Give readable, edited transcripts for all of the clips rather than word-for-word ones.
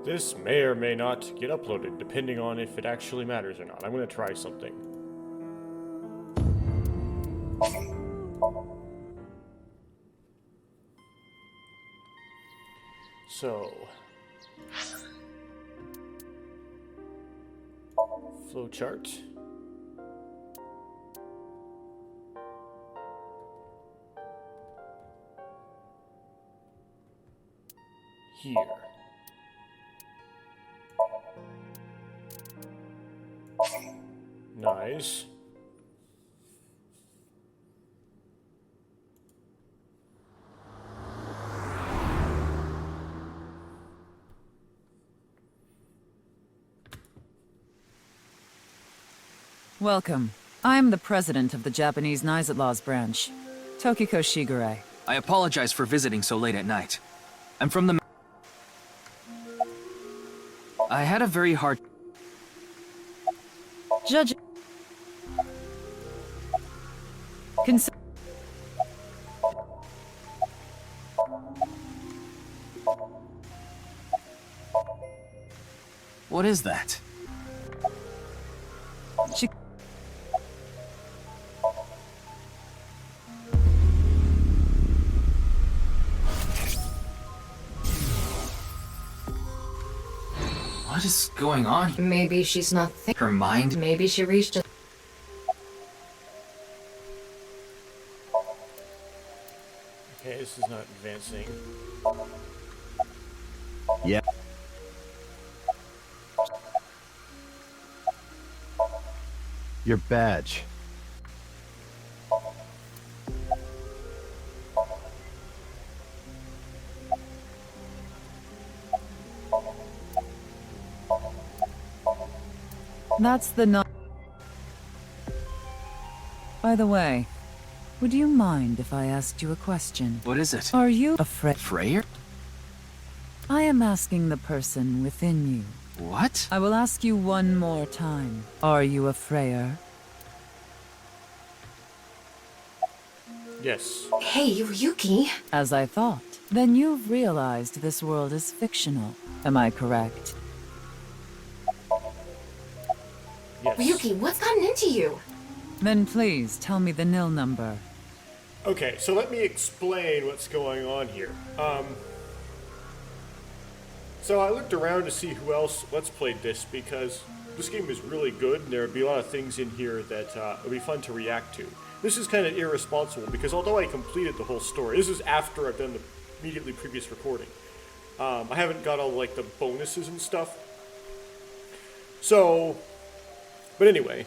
This may or may not get uploaded, depending on if it actually matters or not. I'm going to try something. So... flowchart. Here. Nice. Welcome. I'm the president of the Japanese Laws branch, Tokiko Shigure. I apologize for visiting so late at night. I'm from the... I had a very hard... Judge... What is that? What is going on? Maybe she's not Her mind? Maybe she reached a... Okay, this is not advancing. Yeah. Your badge. That's the no... By the way, would you mind if I asked you a question? What is it? Are you afraid? Freyer? I am asking the person within you. What? I will ask you one more time. Are you a Freyer? Yes. Hey, Yuki. As I thought. Then you've realized this world is fictional. Am I correct? Yes. Yuki, what's gotten into you? Then please tell me the nil number. Okay, so let me explain what's going on here. So I looked around to see who else Let's Played this, because this game is really good, and there would be a lot of things in here that would be fun to react to. This is kind of irresponsible, because although I completed the whole story, this is after I've done the immediately previous recording. I haven't got all, like, the bonuses and stuff. So, but anyway,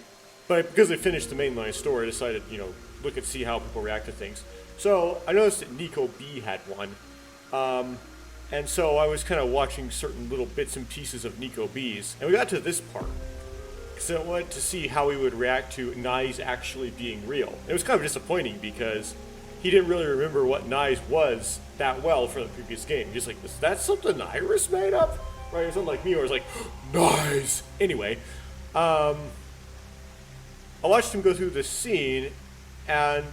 because I finished the mainline story, I decided, you know, look and see how people react to things. So, I noticed that NicoB had one. And so I was kind of watching certain little bits and pieces of NicoB's, and we got to this part. So I wanted to see how he would react to Nai's actually being real. And it was kind of disappointing because he didn't really remember what Nai's was that well from the previous game. Just like, is that something Iris made up? Right, or something like me, where it's like, Nai's! Anyway, I watched him go through this scene, and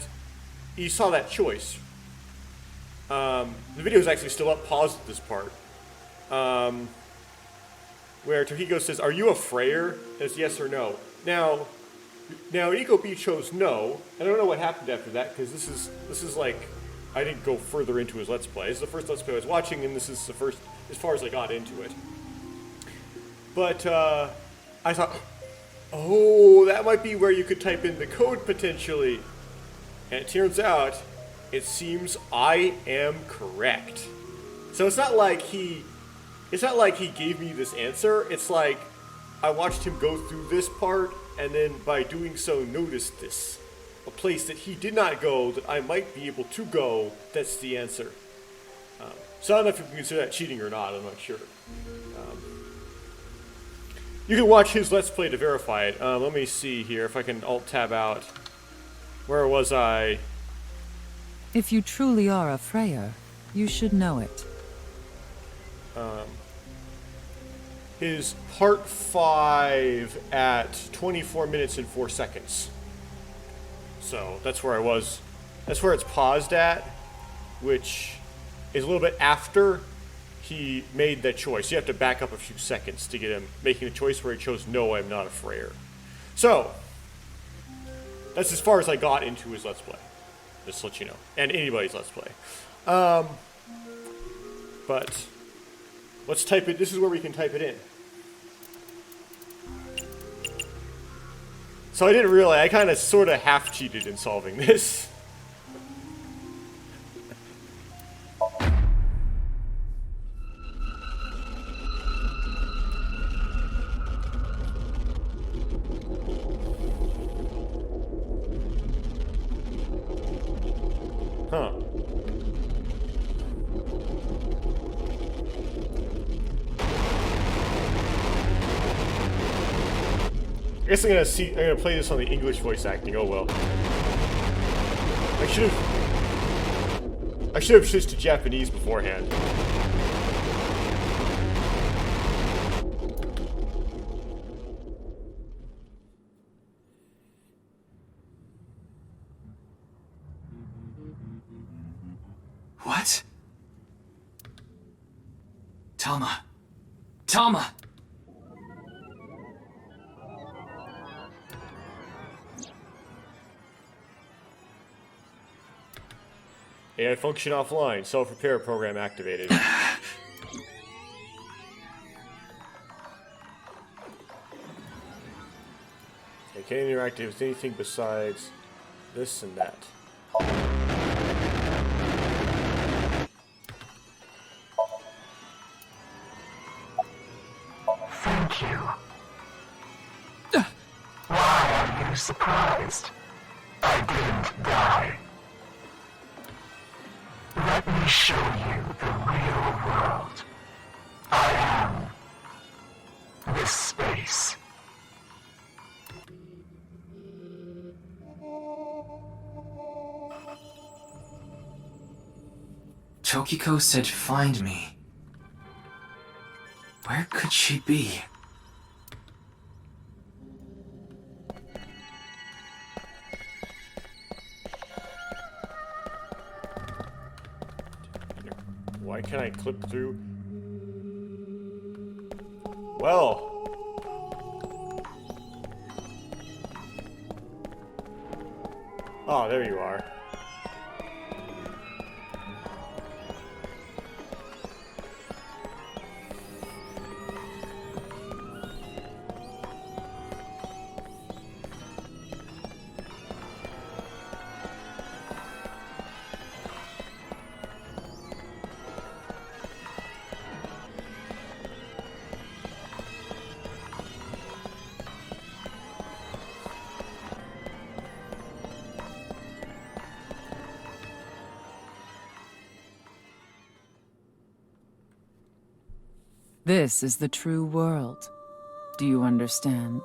he saw that choice. The video is actually still up, paused at this part, where Tohiko says, "Are you a Freyer?" And it's yes or no. Now NicoB chose no. I don't know what happened after that, because this is like, I didn't go further into his Let's Play. This is the first Let's Play I was watching, and this is the first, as far as I got into it. But, I thought, oh, that might be where you could type in the code, potentially. And it turns out, it seems I am correct. So it's not like he gave me this answer. It's like I watched him go through this part, and then by doing so noticed this. A place that he did not go that I might be able to go. That's the answer. So I don't know if you can consider that cheating or not. I'm not sure. You can watch his Let's Play to verify it. Let me see here if I can Alt-Tab out. Where was I? If you truly are a Freyer, you should know it. His part 5 at 24 minutes and 4 seconds. So that's where I was. That's where it's paused at, which is a little bit after he made that choice. You have to back up a few seconds to get him making the choice where he chose, no, I'm not a Freyr. So, that's as far as I got into his Let's Play. Just to let you know. And anybody's Let's Play. But, let's type it. This is where we can type it in. So I didn't realize, I kind of sort of half-cheated in solving this. Huh. I guess I'm gonna play this on the English voice acting. Oh well. I should have switched to Japanese beforehand. What? Talma. Talma! AI function offline. Self-repair program activated. I can't interact with anything besides this and that. Thank you. Why are you surprised? I didn't die. Let me show you the real world. I am this space. Tokiko said find me. Where could she be? Why can't I clip through? Well. Oh, there you are. This is the true world. Do you understand?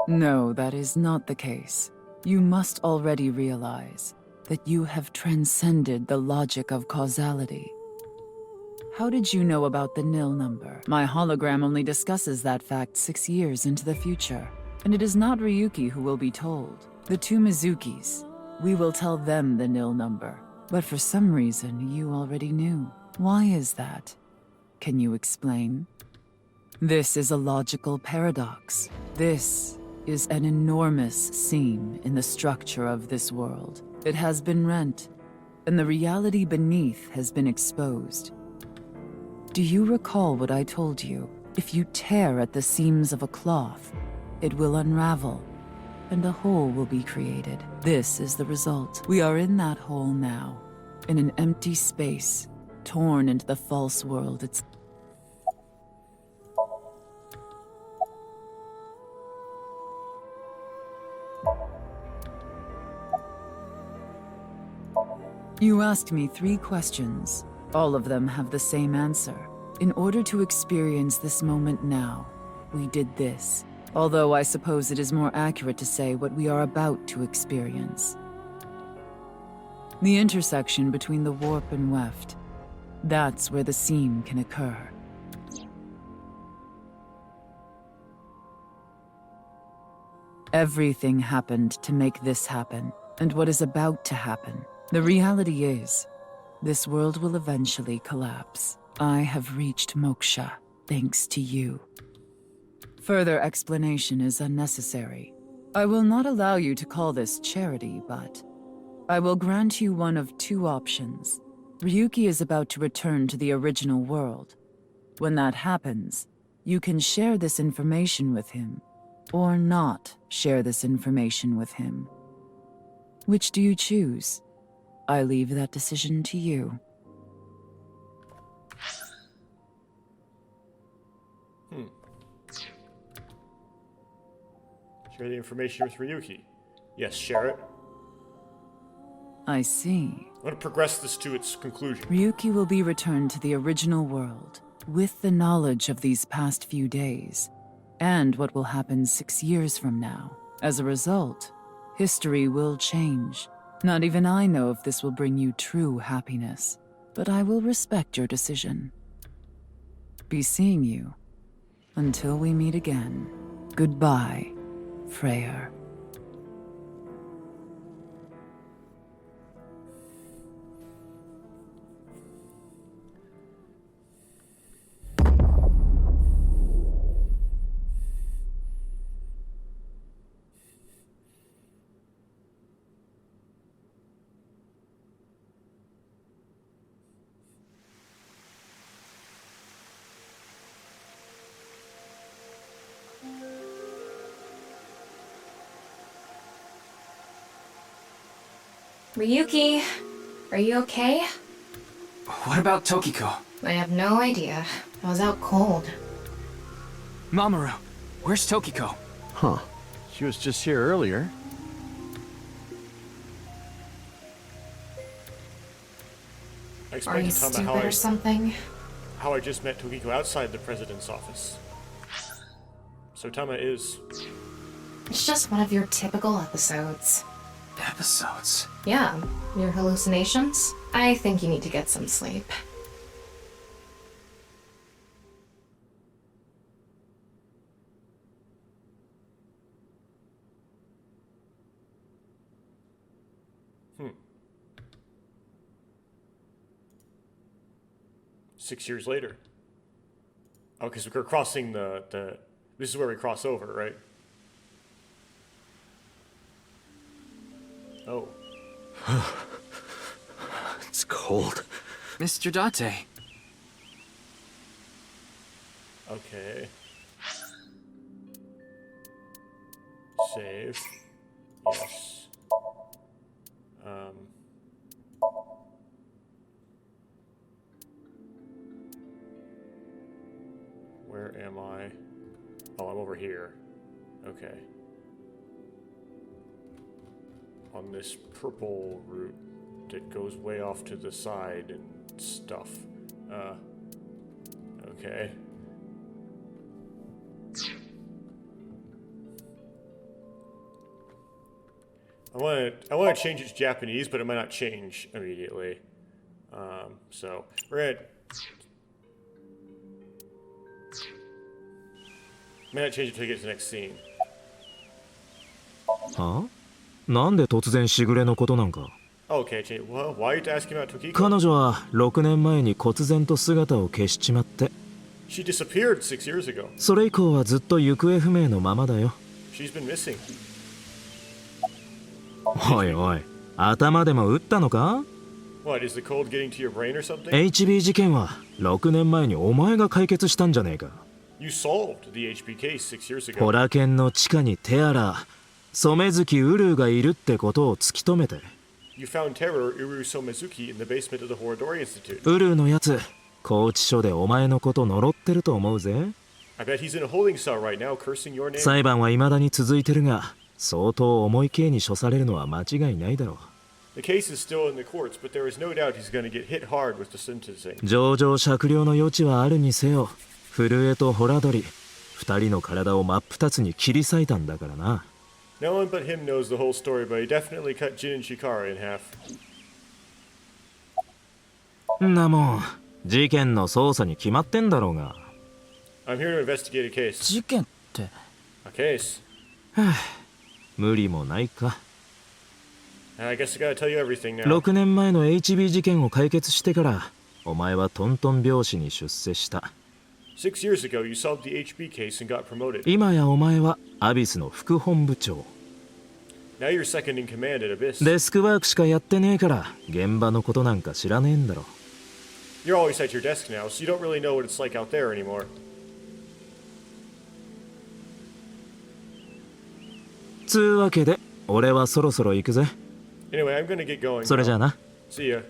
No, that is not the case. You must already realize that you have transcended the logic of causality. How did you know about the nil number? My hologram only discusses that fact 6 years into the future. And it is not Ryuki who will be told. The two Mizukis. We will tell them the nil number. But for some reason, you already knew. Why is that? Can you explain? This is a logical paradox. This is an enormous seam in the structure of this world. It has been rent, and the reality beneath has been exposed. Do you recall what I told you? If you tear at the seams of a cloth, it will unravel, and a hole will be created. This is the result. We are in that hole now, in an empty space, torn into the false world itself. You asked me 3 questions. All of them have the same answer. In order to experience this moment now, we did this. Although I suppose it is more accurate to say what we are about to experience. The intersection between the warp and weft. That's where the seam can occur. Everything happened to make this happen. and what is about to happen. The reality is, this world will eventually collapse. I have reached moksha, thanks to you. Further explanation is unnecessary. I will not allow you to call this charity, but I will grant you one of two options. Ryuki is about to return to the original world. When that happens, you can share this information with him, or not share this information with him. Which do you choose? I leave that decision to you. Share the information with Ryuki. Yes, share it. I see. I want to progress this to its conclusion. Ryuki will be returned to the original world, with the knowledge of these past few days, and what will happen 6 years from now. As a result, history will change. Not even I know if this will bring you true happiness, but I will respect your decision. Be seeing you. Until we meet again. Goodbye, Freyr. Ryuki, are you okay? What about Tokiko? I have no idea. I was out cold. Mamoru, where's Tokiko? Huh. She was just here earlier. I Are explained you to Tama stupid or something? how I just met Tokiko outside the president's office. So Tama is... It's just one of your typical episodes. Episodes. Yeah, your hallucinations? I think you need to get some sleep. Hmm. 6 years later. Oh, because we're crossing the... This is where we cross over, right? Oh. It's cold. Mr. Date. Okay. Save. Yes. Where am I? Oh, I'm over here. Okay. On this purple route that goes way off to the side and stuff. Okay. I want to change it to Japanese, but it might not change immediately. So we're gonna might not change it until we get to the next scene. はあ？なんで突然しぐれのことなんか。 Okay, change. Well, why are you asking about Tokiko? 彼女は6年前に忽然と姿を消しちまって。 She disappeared 6 years ago. それ以降はずっと行方不明のままだよ。 She's been missing. おいおい、頭でも打ったのか？ What, is the cold getting to your brain or something? HB 事件は6年前にお前が解決したんじゃねえか。 You solved the HB case 6 years ago. ホラ犬の地下にテアラ、染月ウルーがいるってことを突き止めて。 You found terror Uru Somezuki in the basement of the Horodori Institute. ウルーのやつ、拘置所でお前のこと呪ってると思うぜ。 I bet he's in a holding cell right now cursing your name. 裁判は未だに続いてるが、相当重い刑に処されるのは間違いないだろう。 The case is still in the courts, but there is no doubt he's going to get hit hard with the sentencing. 情状酌量の余地はあるにせよ、震えとホラドリ、二人の体を真っ二つに切り裂いたんだからな。 No one but him knows the whole story, but he definitely cut Jin and Shikara in half. んなもん、事件の捜査に決まってんだろうが。 I'm here to investigate a case. 事件って。 A case? 無理もないか。I guess I gotta tell you everything now. 6年前の HB 事件を解決してからお前はトントン拍子に出世した。 6 years ago, you solved the HB case and got promoted. 今やお前はアビスの副本部長。 Now you're second in command at Abyss. デスクワークしかやってねえから現場のことなんか知らねえんだろ。 You're always at your desk now, so you don't really know what it's like out there anymore. つうわけで俺はそろそろ行くぜ。 Anyway, I'm gonna get going. それじゃあな。 See ya.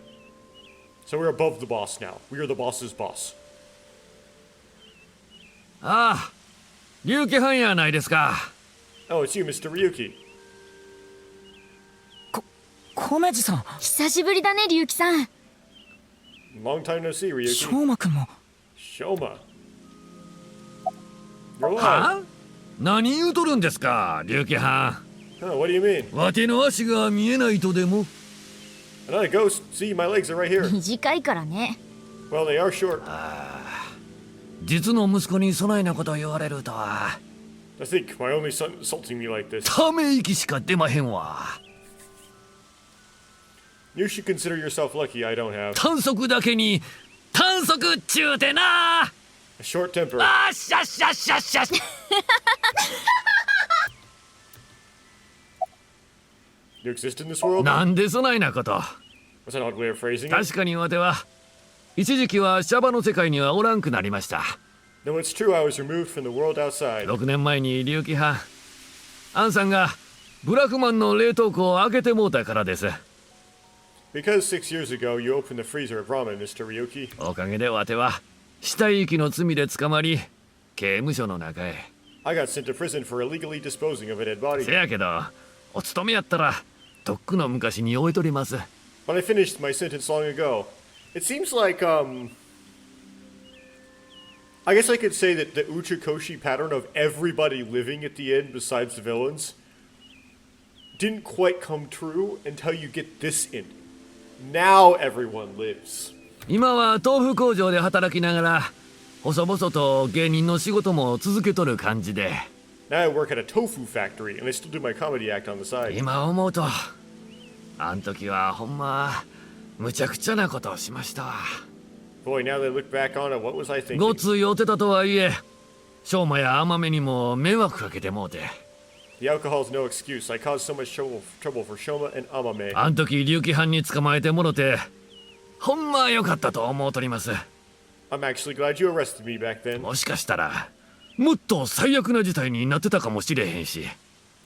So we're above the boss now. We are the boss's boss. ああ、龍騎藩やないですか。 Oh, it's you, Mr. Ryuki. 米地さん。久しぶりだね、龍騎さん。 Long time no see, Ryuki. 翔馬くんも。Shoma. You're は alive. あ、何言うとるんですか、龍騎藩。 Huh, what do you mean? わての足が見えないとでも。 I'm not a ghost. See, my legs are right here. 短いからね。 Well, they are short. 実の息子にそないなこと言われるとは。I think my only son insulting me like this. ため息しか出まへんわ。 You should consider yourself lucky I don't have 短足だけに短足っちゅうてな。 a short temper. あっしゃっしゃっしゃっしゃ。 You exist in this world? なんでそないなこと。 What's an odd way of phrasing it? 確かにわては一時期はシャバの世界にはおらんくなりました。 No, it's true I was removed from the world outside. 6年前に龍騎藩アンさんがブラフマンの冷凍庫を開けてもうたからです。 Because 6 years ago you opened the freezer of ramen, Mr. Ryuki. おかげでわては死体遺棄の罪で捕まり刑務所の中へ。 I got sent to prison for illegally disposing of a dead body. せやけどお勤めやったらとっくの昔に置いとります。 But I finished my sentence long ago. It seems like, I guess I could say that the Uchikoshi pattern of everybody living at the end besides the villains didn't quite come true until you get this ending. Now everyone lives. 今は豆腐工場で働きながら細々と芸人の仕事も続けとる感じで。 Now I work at a tofu factory and I still do my comedy act on the side. 今思うとあん時はほんまむちゃくちゃなことをしましたわ。 Boy, now that I look back on it, what was I ご thinking? つ酔ってたとはいえ翔馬や甘めにも迷惑かけてもうて。 The alcohol's no excuse. I caused so much trouble for Shoma and Amame. あん時龍騎藩に捕まえてもろてほんまよかったと思うとります。 I'm actually glad you arrested me back then. もしかしたらもっと最悪な事態になってたかもしれへんし。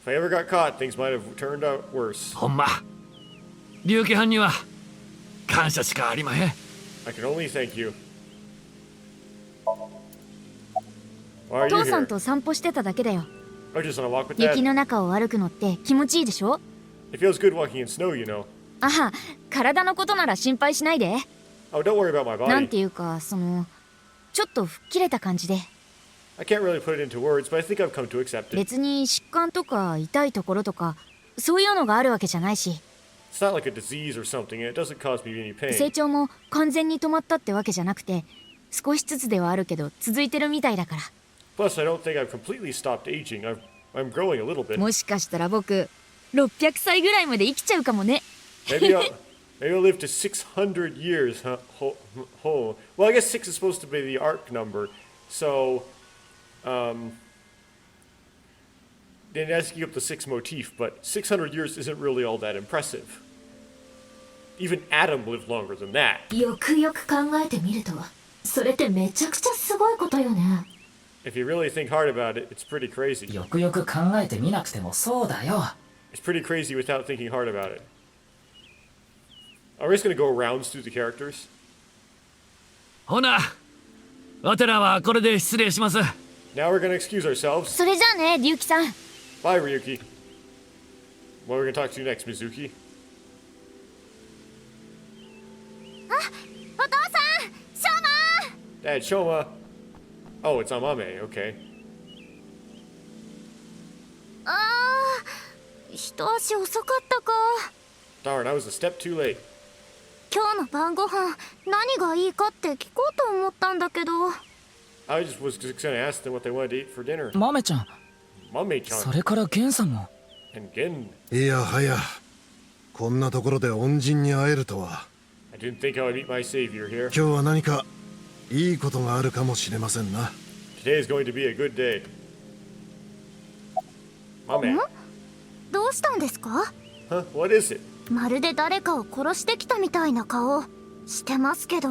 If I ever got caught, things might have turned out worse. ほんま龍騎藩には感謝しかありまへん。 I can only thank you. Why are 父 you さん here? と散歩してただけだよ。 I'm just on a walk with 雪 Dad. の中を歩くのって気持ちいいでしょ。 It feels good walking in snow, you know. あは、体のことなら心配しないで。 Oh, don't worry about my なん body. ていうか、ちょっと吹っ切れた感じで。 I can't really put it into words, but I think I've come to accept it. 別に疾患とか痛いところとか、そういうのがあるわけじゃないし、 It's not like a disease or something, and it doesn't cause me any 成 pain. 長も完全に止まったってわけじゃなくて、少しずつではあるけど続いてるみたいだから。 Plus, I don't think I've completely stopped aging. I'm growing a little bit. もしかしたら僕、600歳ぐらいまで生きちゃうかもね。Maybe I'll live to 600 years, huh? Well, I guess 6 is supposed to be the arc number, so then asking up the 6 motif, but 600 years isn't really all that impressive. Even Adam lived longer than that. よくよく考えてみると、それってめちゃくちゃすごいことよね。 If you really think hard about it, it's pretty crazy. よくよく考えてみなくてもそうだよ。 It's pretty crazy without thinking hard about it. Are we just gonna go rounds through the characters? ほなわてらはこれで失礼します。 Now we're gonna excuse ourselves. それじゃあね、龍騎さん。 Bye, Ryuki. What are we gonna talk to you next, Mizuki? お父さん、ショーマ Dad, Shoma. Oh, it's Amame. Okay. あー、一足遅かったか。 Darn, I was a step too late. 今日の晩ご飯何がいいかって聞こうと思ったんだけど。 I was just gonna ask them what they wanted to eat for dinner. 豆ちゃん、 Mame-chan それからゲンさんも。 and Gen. いやはや、こんなところで恩人に会えるとは。 I didn't think I would meet my savior here. 今日は何かいいことがあるかもしれませんな。 Today is going to be a good day. My man. どうしたんですか？ Huh? What is it? まるで誰かを殺してきたみたいな顔してますけど。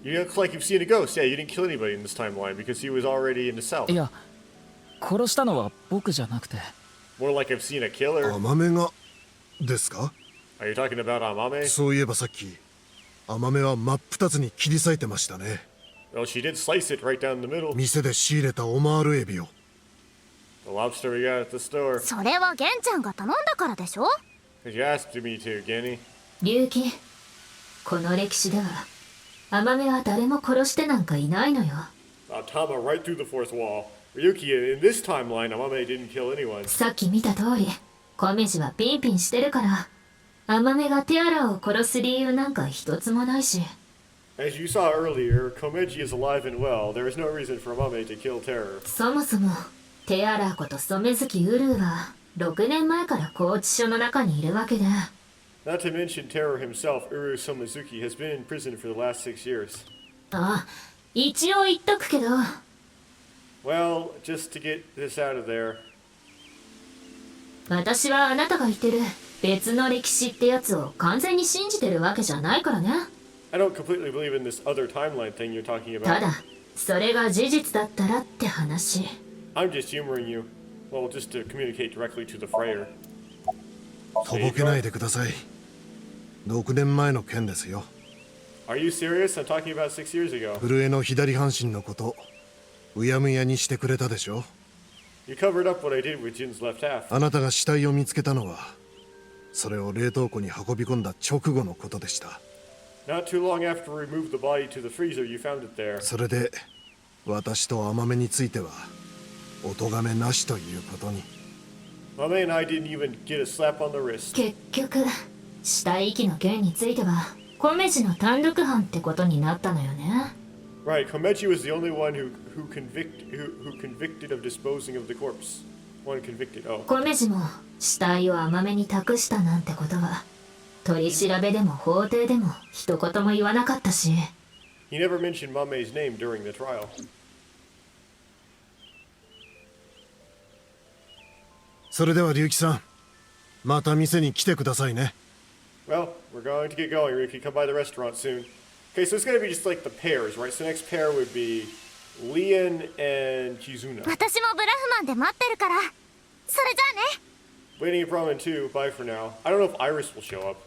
You look like you've seen a ghost. Yeah, you didn't kill anybody in this timeline because he was already in the cell. いや、殺したのは僕じゃなくて。 More like I've seen a killer. 甘めがですか？ Are you talking about Amame? そういえばさっき甘めは真っ二つに切り裂いてましたね。 Well, she did slice it right down the middle. 店で仕入れたオマールエビを。 The lobster we got at the store. それはゲンちゃんが頼んだからでしょ？ Because you asked me to, Genny. 龍騎、この歴史ではアマメは誰も殺してなんかいないのよ。 Tama right through the fourth wall. Ryuki, in this timeline, Amame didn't kill anyone. さっき見た通り、コメジはピンピンしてるから、アマメがティアラを殺す理由なんか一つもないし。 As you saw earlier, Komeji is alive and well. There is no reason for Amame to kill Terror. そもそも、テアラこと染月ウルーは、6年前から拘置所の中にいるわけで。 Not to mention Terror himself, Uru Somizuki, has been in prison for the last 6 years. あ、一応言っとくけど。 Well, just to get this out of there. 私はあなたが言ってる別の歴史ってやつを完全に信じてるわけじゃないからね。 I don't completely believe in this other timeline thing you're talking た about. だ、それが事実だったらって話。 I'm just humoring you. Well, just to communicate directly to the Freyer. とぼけないでください。6年前の件ですよ。 Are you serious? I'm talking about 6 years ago. 震えの左半身のことうやむやにしてくれたでしょ。 You covered up what I did with Jin's left half. あなたが死体を見つけたのはそれを冷凍庫に運び込んだ直後のことでした。 Not too long after we removed the body to the freezer, you found it there. それで私と甘めについてはお咎めなしということに。 Mame and I didn't even get a slap on the wrist. 結局、死体遺棄の件については、コメジの単独犯ってことになったのよね。 Right, Komechi was the only one who convicted of disposing of the corpse. One convicted, oh. コメジも死体を甘めに託したなんてことは、取り調べでも法廷でも一言も言わなかったし。 He never mentioned Mame's name during the trial. それでは龍騎さんまた店に来てくださいね。 Well, we're going to get going. Ricky, come by the restaurant soon. Okay, so it's going to be just like the pairs, right? So the next pair would be Lian and Kizuna. 私もブラフマンで待ってるから。それじゃあね。 Waiting for Ramen too. Bye for now. I don't know if Iris will show up.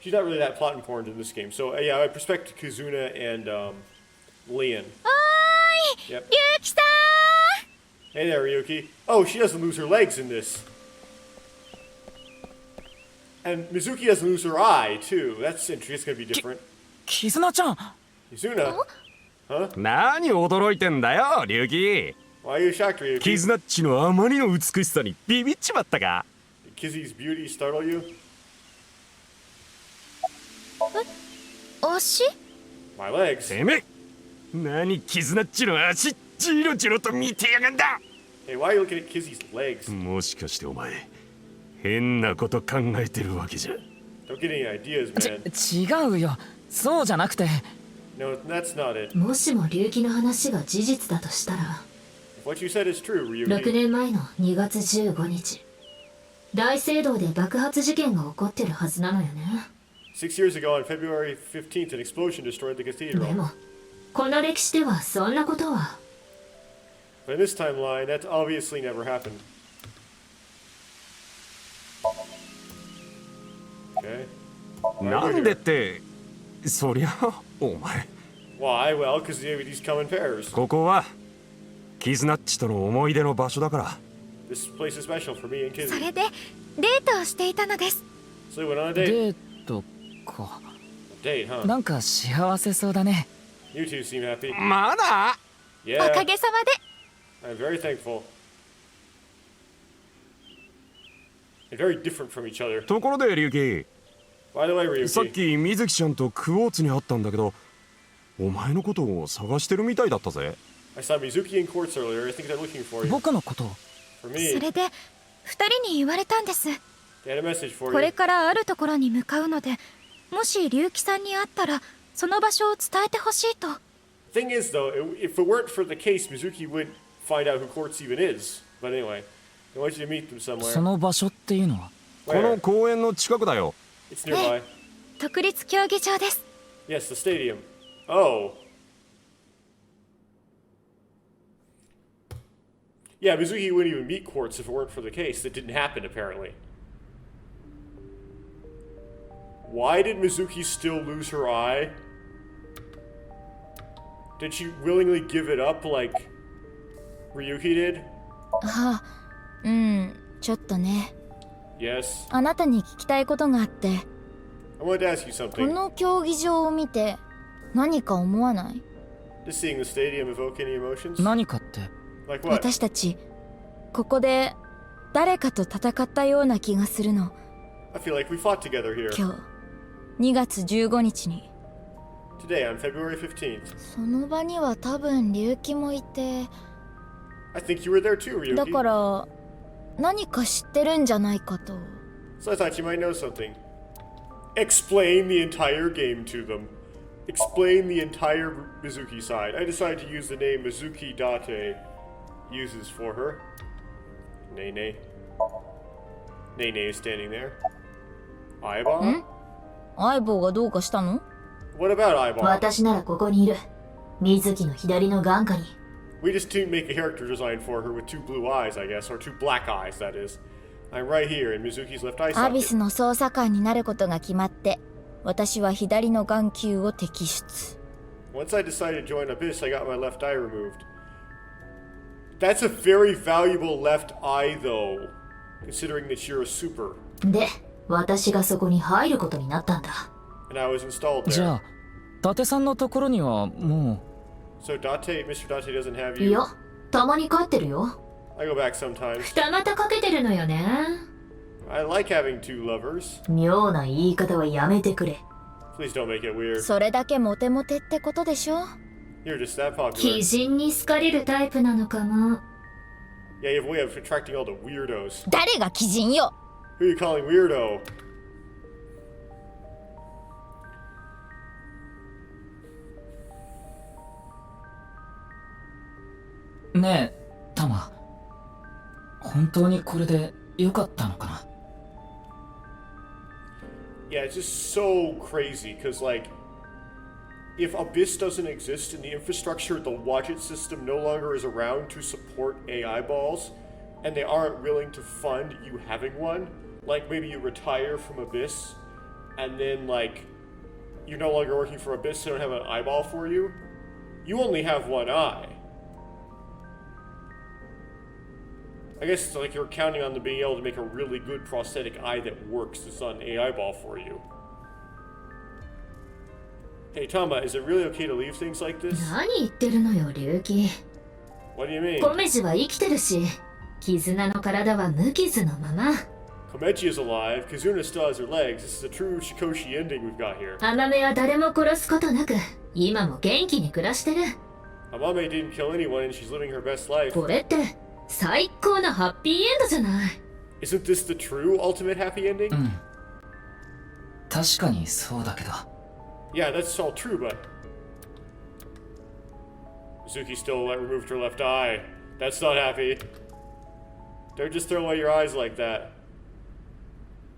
She's not really that plot important in this game. So yeah, I respect Kizuna and Lian. おーい、 Yep. ゆうきさ Hey there, Ryuki. Oh, she doesn't lose her legs in this. And Mizuki doesn't lose her eye too. That's interesting. It's going to be different. キズナちゃん。 Kizuna? Huh? 何驚いてんだよ龍騎。 Why are you shocked, Ryuki? キズナッチのあまりの美しさにビビっちまったか。 Did Kizzy's beauty startle you? 足？ My legs. てめえ何キズナッチの足ジロジロと見てやがんだ。 Hey, why are you looking at Kizzy's legs? もしかしてお前変なこと考えてるわけじゃ。 Don't get any ideas, man. 違うよ。そうじゃなくて。 No, that's not it. もしも龍騎の話が事実だとしたら、 If what you said is true, 6 Ryuki. 年前の2月15日、大聖堂で爆発事件が起こってるはずなのよね。 6 years ago, on February 15th, an explosion destroyed the で cathedral. も、この歴史ではそんなことは。 But in this timeline, that obviously never happened. Okay. なんでってそりゃお前 Why? Well, because these come in pairs. ここはキズナッチとの思い出の場所だから。 This place is special for me and そ Kizzy. れでデートをしていたのです。 So we went on a date. デートか。 Date, huh? なんか幸せそうだね。 You two seem happy. まだ Yeah. おかげさまで。 I'm very thankful. And very different from each other. ところで龍騎 By the way, さっ Ryuki, き水木ちゃんとクォーツに会ったんだけどお前のことを探してるみたいだったぜ。 I saw Mizuki in courts earlier. I think they're looking for you. 僕のこと。 For そ me, れで2人に言われたんです。Got a message for こ you. れからあるところに向かうので、もし龍騎さんに会ったらその場所を伝えてほしいと。 Thing is, though, if it weren't for the case, Mizuki wouldn't find out who Quartz even is. But anyway, I want you to meet them そ somewhere. の場所っていうのは？ Where? 公園の近くだよ。 It's nearby. 国立競技場です。 Yes, the stadium. Oh. Yeah, Mizuki wouldn't even meet Quartz if it weren't for the case. That didn't happen, apparently. Why did Mizuki still lose her eye? Did she willingly give it up like Ryuki did? はあ、ちょっとね。 Yes. あなたに聞きたいことがあって、 I wanted to ask you こ something. の競技場を見て何か思わない？ Does seeing the stadium evoke any emotions? 何かって？ Like what? 私たちここで誰かと戦ったような気がするの。 I feel like we fought together here. 今日2月15日に。 Today, on February 15th. その場には多分龍騎もいて、 I think you were there too, Ryuki. だから何か知ってるんじゃないかと。 So I thought you might know something. Explain the entire game to them. Explain the entire Mizuki side. I decided to use the name Mizuki Date uses for her. Nene. Nene is standing there. Aiba? 相棒がどうかしたの？ What about Aiba? 私ならここにいる。水木の左の眼下に。We just didn't make a character design for her with two blue eyes, I guess, or two black eyes, that is. I'm right here in Mizuki's left eye アビス socket. の捜査官になることが決まって、私は左の眼球を摘出。 Once I decided to join Abyss, I got my left eye removed. That's a very valuable left eye, though, considering that you're a super. で、私がそこに入ることになったんだ。And I was installed じ there. ゃあ、伊達さんのところにはも So Date, Mr. Date doesn't have い you? や、たまに帰ってるよ。 I go back sometimes. 二股かけてるのよね。I like having two lovers. 妙な言い方はやめてくれ。 Please don't make it weird. それだけモテモテってことでしょ？ You're just that popular. 鬼人に好かれるタイプなのかも。 Yeah, you have a way of attracting all the weirdos. 誰が鬼人よ？ Who are you calling weirdo? う。ねえ、タマ。本当にこれで良かったのかな？ Yeah, it's just so crazy, because, like, if Abyss doesn't exist and the infrastructure, the Wadget system no longer is around to support AI balls, and they aren't willing to fund you having one, like maybe you retire from Abyss, and then, like, you're no longer working for Abyss, they don't have an eyeball for you, you only have one eye. I guess it's like you're counting on them being able to make a really good prosthetic eye that works. It's not an AI ball for you. Hey, Tama, is it really okay to leave things like this? 何言ってるのよ、龍騎。 What do you mean? コメジは生きてるし、絆の体は無傷のまま。Komechi is alive, Kazuna still has her legs. This is a true Shikoshi ending we've got here. アマメは誰も殺すことなく、今も元気に暮らしてる。Amame didn't kill anyone and she's living her best life. これって最高のハッピーエンドじゃない。 Isn't this the true ultimate happy ending? うん。確かにそうだけど。Yeah, that's all true, but Mizuki still removed her left eye. That's not happy. Don't just throw away your eyes like that.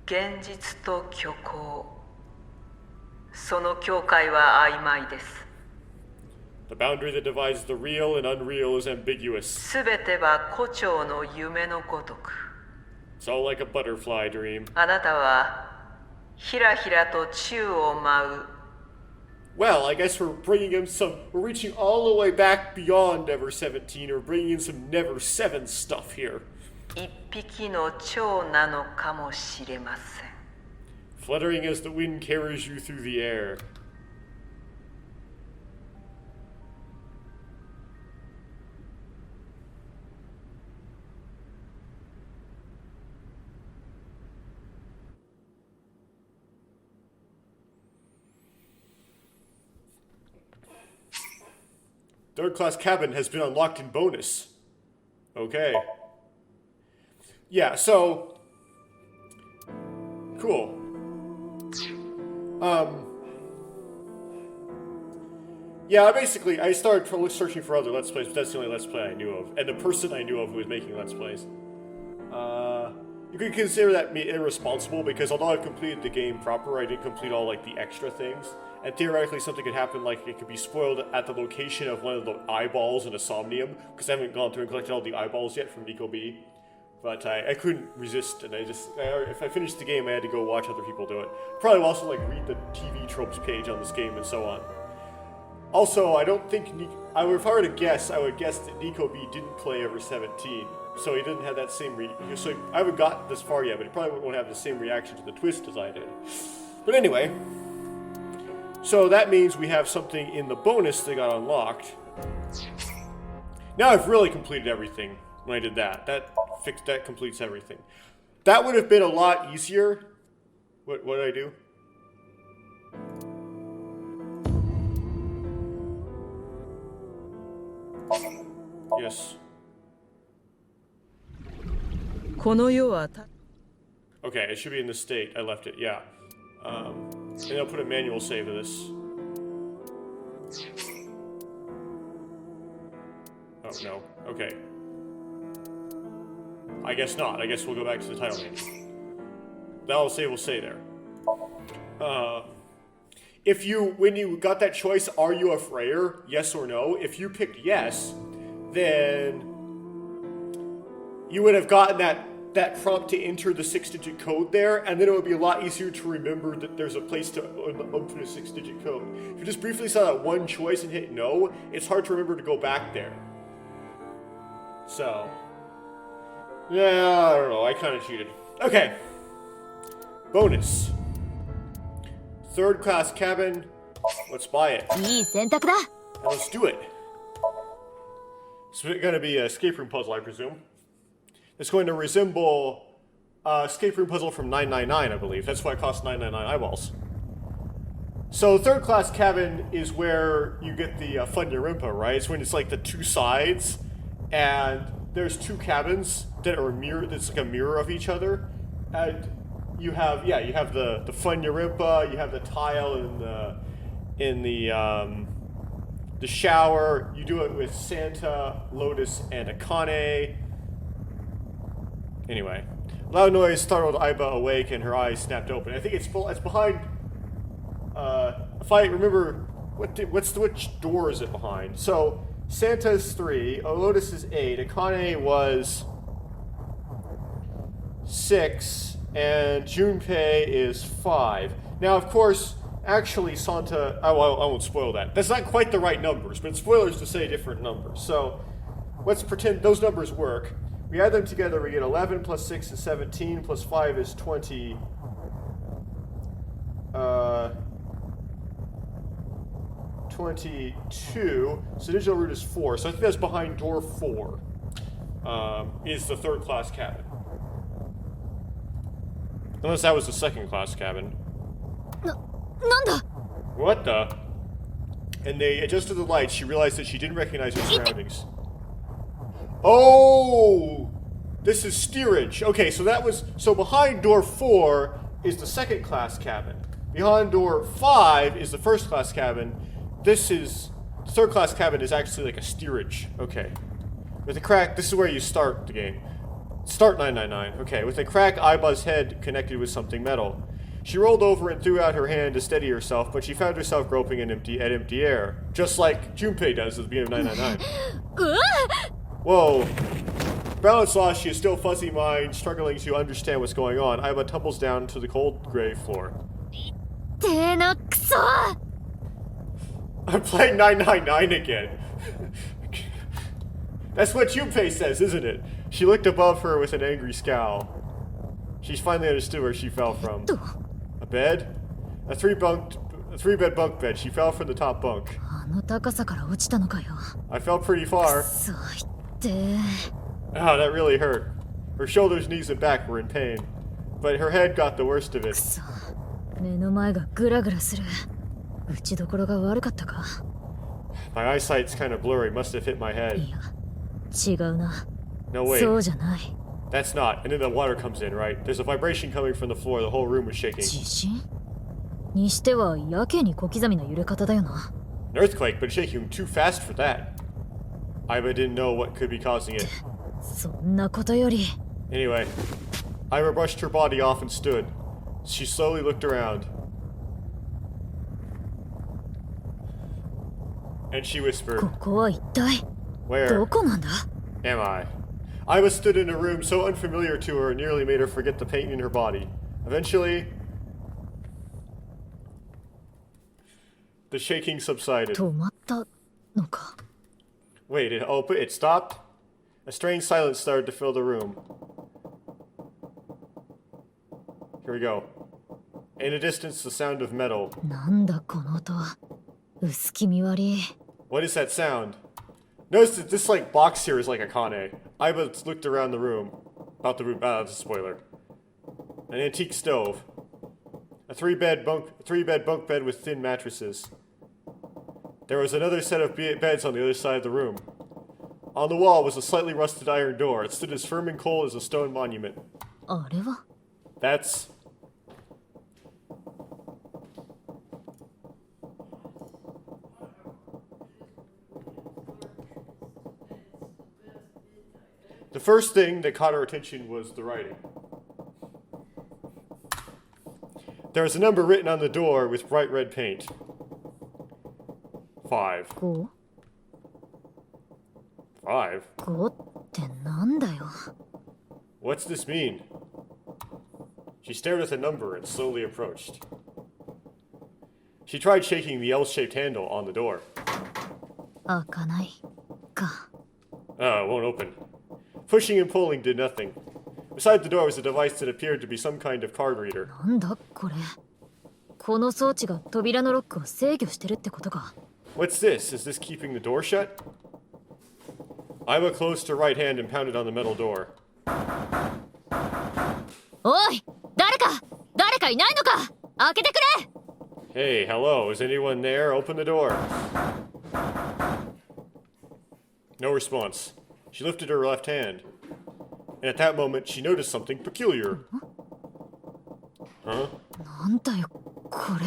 現実と虚構、その境界は曖昧です。 The boundary that divides the real and unreal is ambiguous. すべては胡蝶の夢のごとく。 It's all like a butterfly dream. あなたはひらひらと宙を舞う。 Well, I guess we're we're reaching all the way back beyond Never 17, or bringing in some Never 7 stuff here. 一匹の蝶なのかもしれません。 Fluttering as the wind carries you through the air. Third class cabin has been unlocked in bonus. Okay. Yeah, so Cool. Yeah, basically, I started searching for other Let's Plays, but that's the only Let's Play I knew of. And the person I knew of who was making Let's Plays. You could consider that me irresponsible, because although I've completed the game proper, I didn't complete all, like, the extra things. And theoretically, something could happen, like, it could be spoiled at the location of one of the eyeballs in a Somnium, because I haven't gone through and collected all the eyeballs yet from NicoB. But I couldn't resist, and if I finished the game, I had to go watch other people do it. Probably also, like, read the TV tropes page on this game and so on. Also, I don't think, if I were to guess, I would guess that NicoB didn't play over 17. So he didn't have that same so I haven't got this far yet, but he probably won't have the same reaction to the twist as I did. But anyway, so that means we have something in the bonus that got unlocked. Now I've really completed everything when I did that. That completes everything. That would have been a lot easier. What did I do? Yes. Okay, it should be in the state. I left it, yeah. And I'll put a manual save of this. Oh, no. Okay. I guess not. I guess we'll go back to the title menu. That'll say we'll say there. When you got that choice, are you a Freyer? Yes or no? If you picked yes, then you would have gotten that prompt to enter the 6-digit code there, and then it would be a lot easier to remember that there's a place to open a 6-digit code. If you just briefly saw that one choice and hit no, it's hard to remember to go back there. So, yeah, I don't know, I kind of cheated. Okay. Bonus. 3rd class cabin. Let's buy it. And let's do it. It's going to be an escape room puzzle, I presume. It's going to resemble escape room puzzle from 999, I believe. That's why it costs 999 eyeballs. So 3rd class cabin is where you get the Fun Rimpa, right? It's when it's like the two sides, and there's two cabins that are that's like a mirror of each other, and you have the Fun Rimpa, you have the tile in the shower. You do it with Santa, Lotus, and Akane. Anyway, loud noise startled Aiba awake, and her eyes snapped open. I think it's behind. If I remember, which door is it behind? So Santa's 3, Lotus is 8, Akane was 6, and Junpei is 5. Now, of course, actually, Santa. I won't spoil that. That's not quite the right numbers, but it's spoilers to say different numbers. So let's pretend those numbers work. We add them together, we get 11 plus 6 is 17, plus 5 is 20. 22. So digital root is 4. So I think that's behind door 4. Is the 3rd class cabin. Unless that was the 2nd class cabin. What the? And they adjusted the lights. She realized that she didn't recognize her surroundings. Oh! This is steerage. Okay, so behind door 4 is the 2nd class cabin. Behind door 5 is the 1st class cabin. The 3rd class cabin is actually like a steerage. Okay. With a crack, this is where you start the game. Start 999. Okay, with a crack, Aiba's head connected with something metal. She rolled over and threw out her hand to steady herself, but she found herself groping at empty air. Just like Junpei does at the beginning of 999. Whoa. Balance lost, she is still fuzzy mind, struggling to understand what's going on. Aiba tumbles down to the cold gray floor. I'm playing 999 again. That's what Junpei says, isn't it? She looked above her with an angry scowl. She finally understood where she fell from. A bed? A three-bed bunk bed. She fell from the top bunk. I fell pretty far. Oh, that really hurt. Her shoulders, knees, and back were in pain. But her head got the worst of it. My eyesight's kind of blurry. Must have hit my head. No, wait. That's not. And then the water comes in, right? There's a vibration coming from the floor. The whole room was shaking. 地震にしてはやけに小刻みな揺れ方だよな。An earthquake, but it's shaking too fast for that. Iba didn't know what could be causing it. そんなことより。Anyway, Iba brushed her body off and stood. She slowly looked around. And she whispered, ここは一体 Where どこなんだ am I? Iba stood in a room so unfamiliar to her it nearly made her forget the pain in her body. Eventually, the shaking subsided. 止まったのか。 Wait, it stopped? A strange silence started to fill the room. Here we go. In the distance, the sound of metal. なんだこの音は。薄気味悪い。 What is that sound? Notice that this box here is like a Kane. Iba looked around the room. About the room. That's a spoiler. An antique stove. A three-bed bunk bed with thin mattresses. There was another set of beds on the other side of the room. On the wall was a slightly rusted iron door. It stood as firm and cold as a stone monument. あれは That's... The first thing that caught her attention was the writing. There was a number written on the door with bright red paint. 5. 5? 5? 5ってなんだよ。 What's this mean? She stared at the number and slowly approached. She tried shaking the L-shaped handle on the door. 開かないか。 It won't open. Pushing and pulling did nothing. Beside the door was a device that appeared to be some kind of card reader. なんだこれ。この装置が扉のロックを制御してるってことか。 What's this? Is this keeping the door shut? Iba closed her right hand and pounded on the metal door. おい誰かいないのか開けてくれ Hey, hello, is anyone there? Open the door. No response. She lifted her left hand. And at that moment, she noticed something peculiar. Huh? なんだよこれ。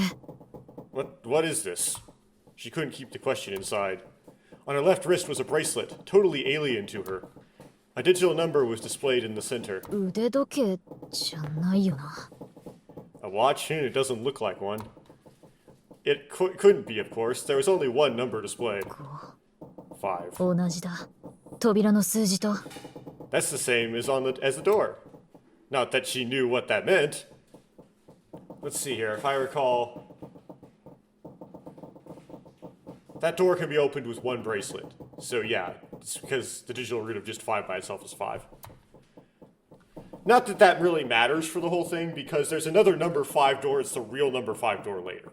What is this? She couldn't keep the question inside. On her left wrist was a bracelet, totally alien to her. A digital number was displayed in the center. 腕時計じゃないよな。 A watch? It doesn't look like one. It couldn't be, of course. There was only one number displayed. 5. 同じだ。扉の数字と。 That's the same as the door. Not that she knew what that meant. Let's see here. If I recall, that door can be opened with one bracelet. So yeah, it's because the digital root of just 5 by itself is 5. Not that that really matters for the whole thing, because there's another number 5 door. It's the real number 5 door later.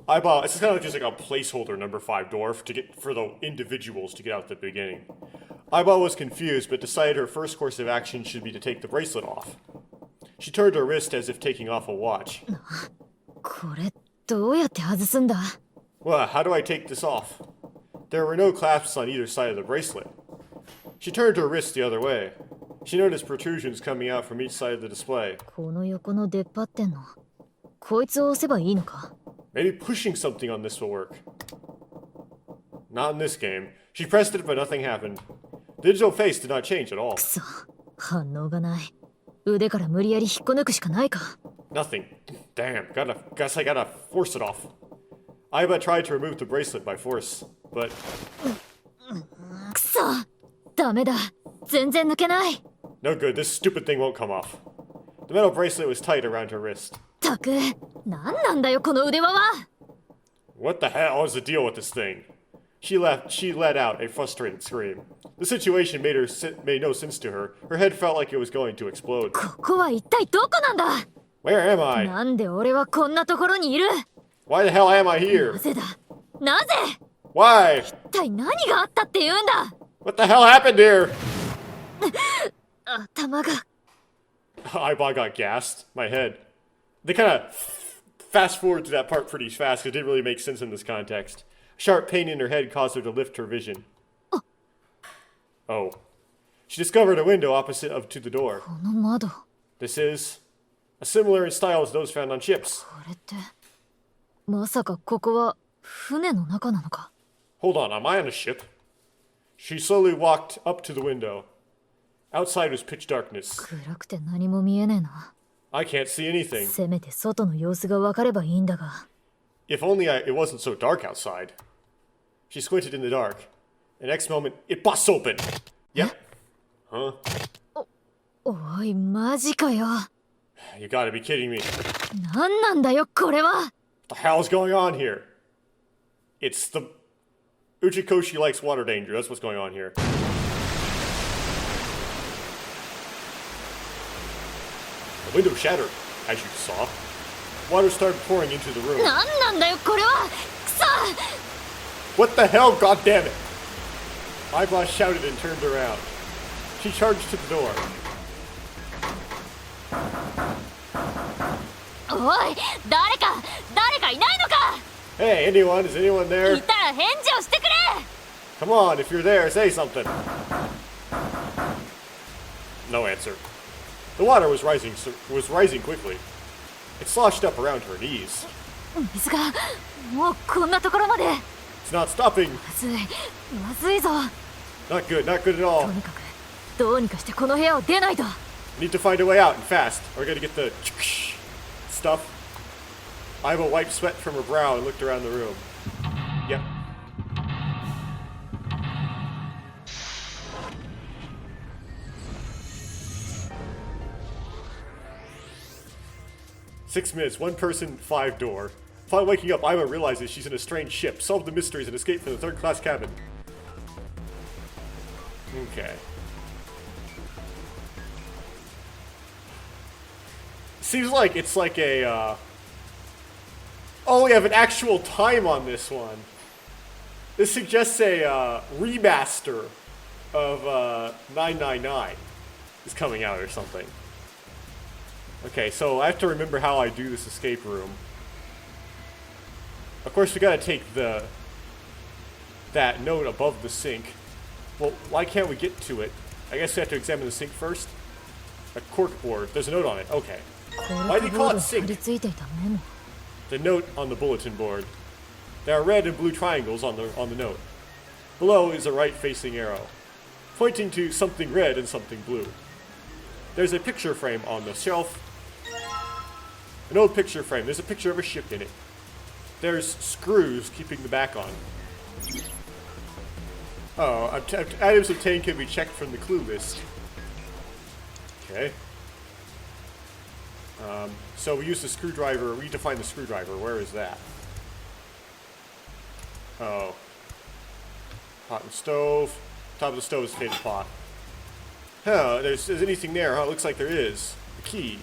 It's kind of just like a placeholder number 5 door for the individuals to get out at the beginning. Iba was confused, but decided her first course of action should be to take the bracelet off. She turned her wrist as if taking off a watch. これどうやって外すんだ Well, how do I take this off? There were no clasps on either side of the bracelet. She turned her wrist the other way. She noticed protrusions coming out from each side of the display. この横の出っ張ってんの。こいつを押せばいいのか Maybe pushing something on this will work. Not in this game. She pressed it, but nothing happened. The digital face did not change at all. くそ。反応がない。腕から無理やり引っこ抜くしかないか。 Nothing. Damn, guess I gotta force it off. Iba tried to remove the bracelet by force, but... くそダメだ。全然抜けない。 No good, this stupid thing won't come off. The metal bracelet was tight around her wrist. たく、なんなんだよこの腕輪は What the hell is the deal with this thing? She let out a frustrated scream. The situation made no sense to her. Her head felt like it was going to explode. ここは一体どこなんだ Where am I? なんで俺はこんなところにいる Why the hell am I here? なぜだなぜ Why? 一体何があったって言うんだ What the hell happened here? 頭が Iba got gassed. My head. They kind of fast forward to that part pretty fast because it didn't really make sense in this context. Sharp pain in her head caused her to lift her vision. Oh. She discovered a window opposite to the door. この窓。 This is similar in style as those found on ships. これって、まさかここは船の中なのか？ Hold on, am I on a ship? She slowly walked up to the window. Outside was pitch darkness. 暗くて何も見えねえな。 I can't see anything. せめて外の様子がわかればいいんだが。 If only it wasn't so dark outside. She squinted in the dark. The next moment, it busts open. Yep. Huh? おい、マジかよ。 You gotta be kidding me. なんなんだよ、これは。 What the hell's going on here? It's the... Uchikoshi likes water danger. That's what's going on here. The window shattered, as you saw. Water started pouring into the room. なんなんだよ、これは。くそ！ What the hell? God damn it! Eyebrows shouted and turned around. She charged to the door. おい、誰かいないのか？ Hey, anyone? Is anyone い there? たら返事をしてくれ！ Come on, if you're there, say something. No answer. The water was rising quickly. It sloshed up around her knees. 水がもうこんなところまで。 It's not stopping. まずいぞ。 Not good at all. とにかくどうにかしてこの部屋を出ないと。 Need to find a way out and fast. We're gonna get the stuff. Iva wiped sweat from her brow and looked around the room. Yep. Six minutes, one person, 5 door. Upon waking up, Iva realizes she's in a strange ship, solved the mysteries, and escaped from the third-class cabin. Okay. Seems like it's like a, Oh, we have an actual time on this one. This suggests a, remaster of, 999 is coming out or something. Okay, so I have to remember how I do this escape room. Of course, we gotta take that note above the sink. Well, why can't we get to it? I guess we have to examine the sink first. A cork board. There's a note on it. Okay. Why do you call it sink? The note on the bulletin board. There are red and blue triangles on the note. Below is a right-facing arrow, pointing to something red and something blue. There's a picture frame on the shelf. An old picture frame. There's a picture of a ship in it. There's screws keeping the back on. Oh, items obtained can be checked from the clue list. Okay. So we use the screwdriver. We need to find the screwdriver. Where is that? Oh. Pot and stove. Top of the stove is a faded pot. Huh, there's anything there, huh? Looks like there is. A key.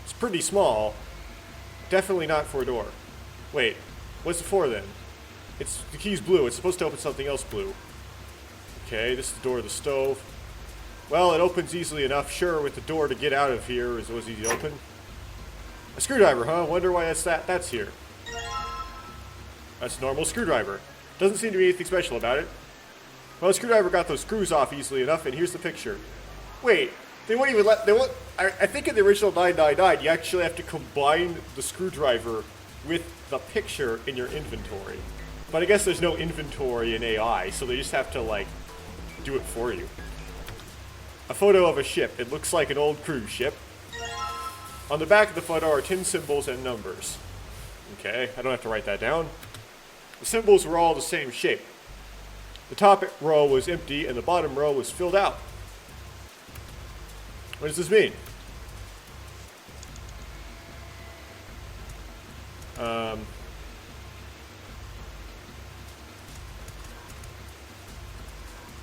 It's pretty small. Definitely not for a door. Wait, what's it for then? The key's blue. It's supposed to open something else blue. Okay, this is the door of the stove. Well, it opens easily enough. Sure, with the door to get out of here was easy to open. A screwdriver, huh? Wonder why that's here. That's a normal screwdriver. Doesn't seem to be anything special about it. Well, the screwdriver got those screws off easily enough, and here's the picture. Wait, they won't even let... I think in the original 999, you actually have to combine the screwdriver with the picture in your inventory. But I guess there's no inventory in AI, so they just have to, like, do it for you. A photo of a ship. It looks like an old cruise ship. On the back of the photo are 10 symbols and numbers. Okay, I don't have to write that down. The symbols were all the same shape. The top row was empty and the bottom row was filled out. What does this mean?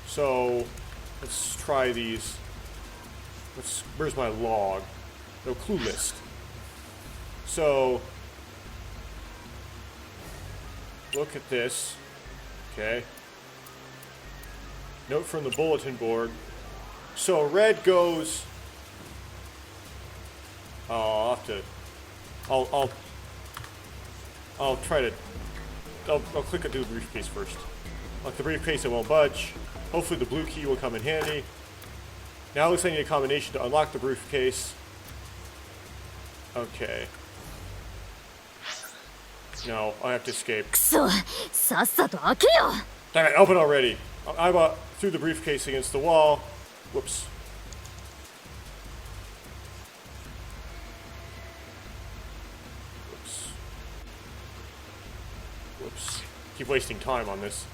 So, let's try these. Where's my log? No, clue list. So, look at this. Okay. Note from the bulletin board. So red goes. Oh, I'll have to. I'll try to. I'll click into the briefcase first. Like the briefcase, it won't budge. Hopefully the blue key will come in handy. Now it looks like I need a combination to unlock the briefcase. Okay. No, I have to escape. くそ、さっさと開けよ。 Damn it, open already. I threw the briefcase against the wall. Whoops. Whoops. Whoops. Keep wasting time on this.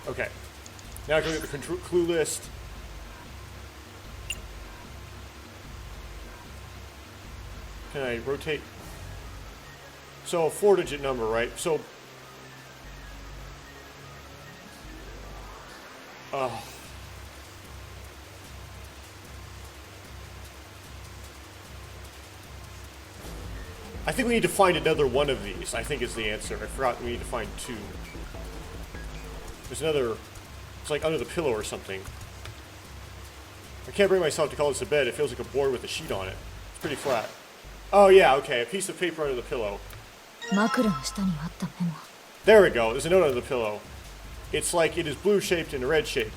Okay. Now I can look at the clue list. Can I rotate? So, 4-digit number, right? So, I think we need to find another one of these, I think is the answer. I forgot we need to find 2. There's another, it's like under the pillow or something. I can't bring myself to call this a bed. It feels like a board with a sheet on it. It's pretty flat. Oh yeah, okay, a piece of paper under the pillow. 枕の下にあったメモ。 There we go, there's a note under the pillow. It's like it is blue shaped in a red shape.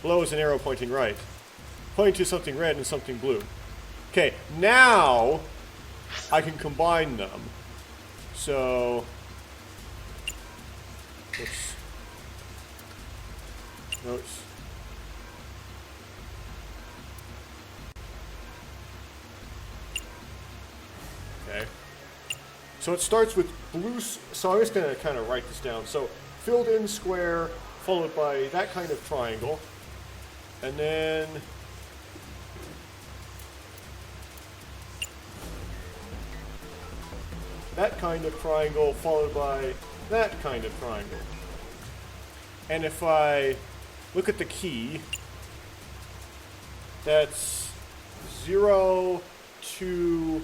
Below is an arrow pointing right. Pointing to something red and something blue. Okay, now I can combine them. So, oops. Notes. Okay. So it starts with blue, so I'm just going to kind of write this down. So filled in square, followed by that kind of triangle, and then that kind of triangle, followed by that kind of triangle. And if I look at the key, that's 0, 2,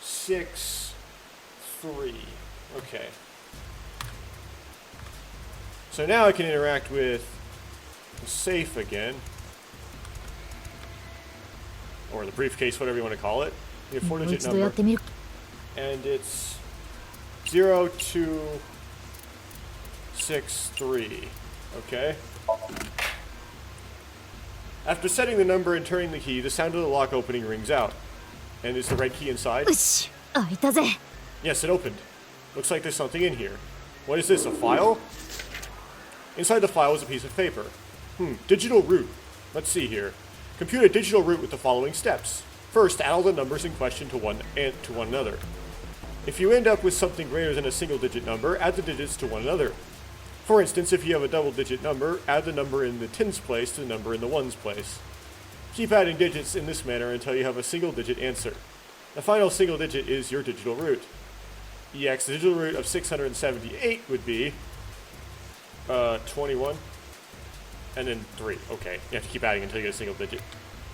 6, 3. Okay. So now I can interact with the safe again. Or the briefcase, whatever you want to call it. The 4-digit number. And it's 0, 2, 6, 3. Okay. After setting the number and turning the key, the sound of the lock opening rings out. And is the red key inside? よし、開いたぜ。 Yes, it opened. Looks like there's something in here. What is this, a file? Inside the file is a piece of paper. Digital root. Let's see here. Compute a digital root with the following steps. First, add all the numbers in question to one another. If you end up with something greater than a single-digit number, add the digits to one another. For instance, if you have a double-digit number, add the number in the tens place to the number in the ones place. Keep adding digits in this manner until you have a single-digit answer. The final single digit is your digital root. EX, the digital root of 678 would be 21, and then 3. Okay, you have to keep adding until you get a single digit.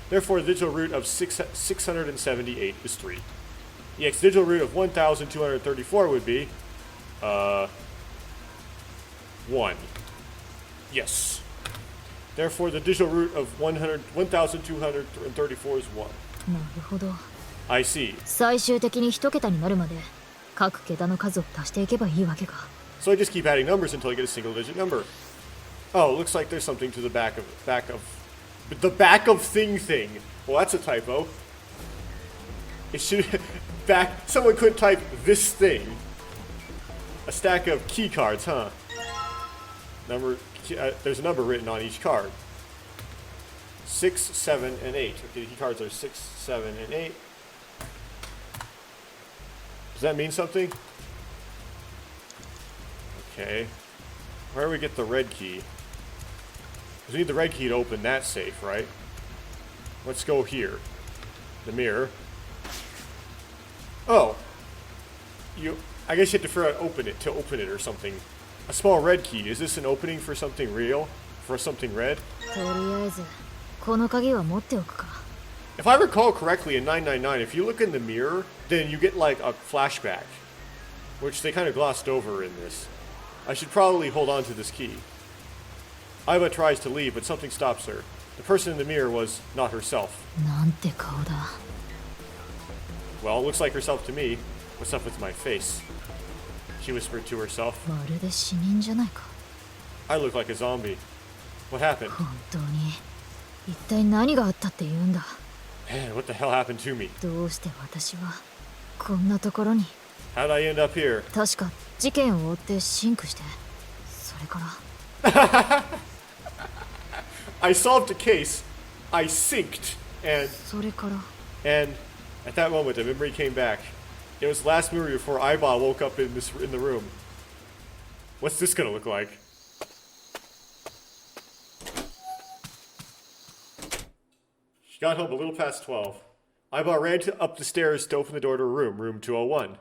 Therefore, the digital root of 678 is 3. EX, the digital root of 1234 would be 1. Yes. Therefore, the digital root of 1234 is 1. なるほど。 I see. 最終的に1桁になるまで各桁の数を足していけばいいわけか。 So I just keep adding numbers until I get a single-digit number. Oh, looks like there's something to the back of thing. Well, that's a typo. It should someone could type this thing. A stack of key cards, huh? There's a number written on each card. 6, 7, and 8. Okay, the key cards are 6, 7, and 8. Does that mean something? Okay. Where do we get the red key? Because we need the red key to open that safe, right? Let's go here. The mirror. Oh. I guess you have to figure out to open it or something. A small red key. Is this an opening for something real? For something red? とりあえずこの鍵は持っておくか。 If I recall correctly in 999, if you look in the mirror, then you get like a flashback. Which they kind of glossed over in this. I should probably hold on to this key. Iva tries to leave, but something stops her. The person in the mirror was not herself. なんて顔だ。 Well, it looks like herself to me. What's up with my face? She whispered to herself. まるで死人じゃないか。I look like a zombie. What happened? 本当に一体何があったって言うんだ。 Man, what the hell happened to me? どうして私はこんなところに。 How'd I end up here? 確か事件を追ってシンクして、それから。I solved a case, I synced, and それから。 and at that moment a memory came back. It was the last memory before Aiba woke up in the room. What's this gonna look like? She got home a little past 12. Aiba ran up the stairs to open the door to her room, room 201.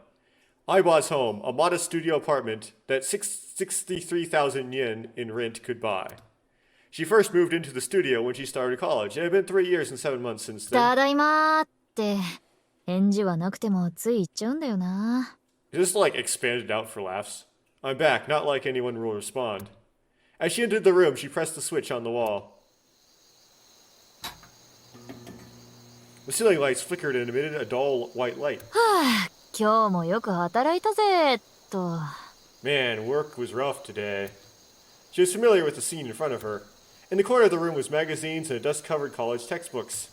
Aiba's home, a modest studio apartment that 63,000 yen in rent could buy. She first moved into the studio when she started college. It had been 3 years and 7 months since then. ただいまーって返事はなくてもつい言っちゃうんだよな。 Just like expanded out for laughs. I'm back, not like anyone will respond. As she entered the room, she pressed the switch on the wall. The ceiling lights flickered and emitted a dull white light. はあ、今日もよく働いたぜと。 Man, work was rough today. She was familiar with the scene in front of her. In the corner of the room was magazines and dust-covered college textbooks.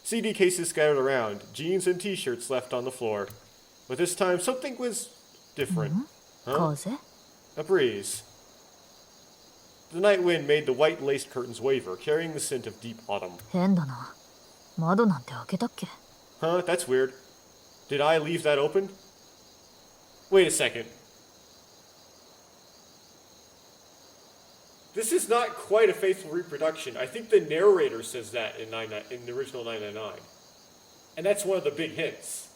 CD cases scattered around, jeans and t-shirts left on the floor. But this time, something was different. Huh? 風？ A breeze. The night wind made the white-laced curtains waver, carrying the scent of deep autumn. 変だな。窓なんて開けたっけ？ Huh, that's weird. Did I leave that open? Wait a second. This is not quite a faithful reproduction. I think the narrator says that in the original 999. And that's one of the big hints.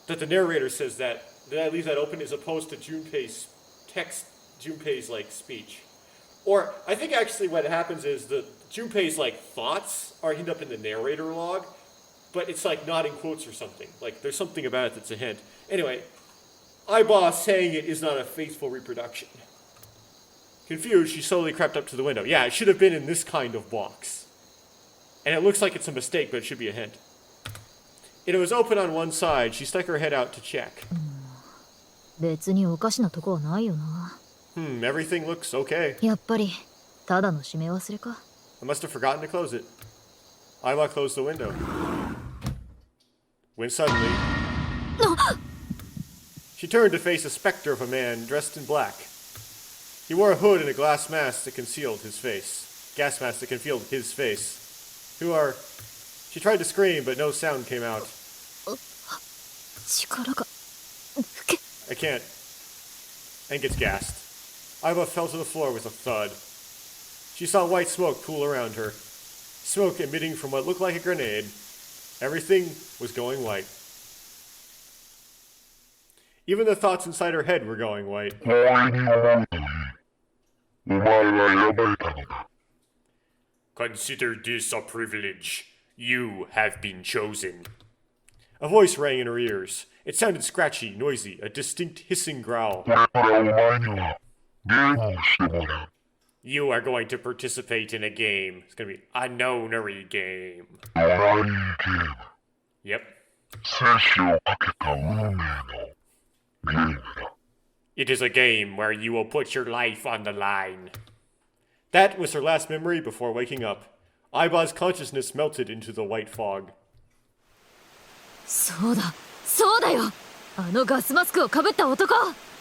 That the narrator says that, did I leave that open, as opposed to Junpei's text, Junpei's, like, speech. Or, I think actually what happens is that Junpei's, like, thoughts end up in the narrator log, but it's, like, not in quotes or something. Like, there's something about it that's a hint. Anyway, Aiba saying it is not a faithful reproduction. Confused, she slowly crept up to the window. Yeah, it should have been in this kind of box. And it looks like it's a mistake, but it should be a hint. It was open on one side. She stuck her head out to check. 別におかしなとこはないよな。Everything looks okay. やっぱりただの閉め忘れか。 I must have forgotten to close it. Aiba closed the window. When suddenly, she turned to face a specter of a man dressed in black. He wore a hood and a glass mask that concealed his face. Gas mask that concealed his face. She tried to scream, but no sound came out. 力が。 I can't. And gets gassed. Aiba fell to the floor with a thud. She saw white smoke pool around her. Smoke emitting from what looked like a grenade. Everything was going white. Even the thoughts inside her head were going white. Consider this a privilege. You have been chosen. A voice rang in her ears. It sounded scratchy, noisy, a distinct hissing growl. You are going to participate in a game. It's going to be a nonary game. Yep. It is a game where you will put your life on the line. That was her last memory before waking up. Aiba's consciousness melted into the white fog. そうだ、そうだよ。あのガスマスクをかぶった男。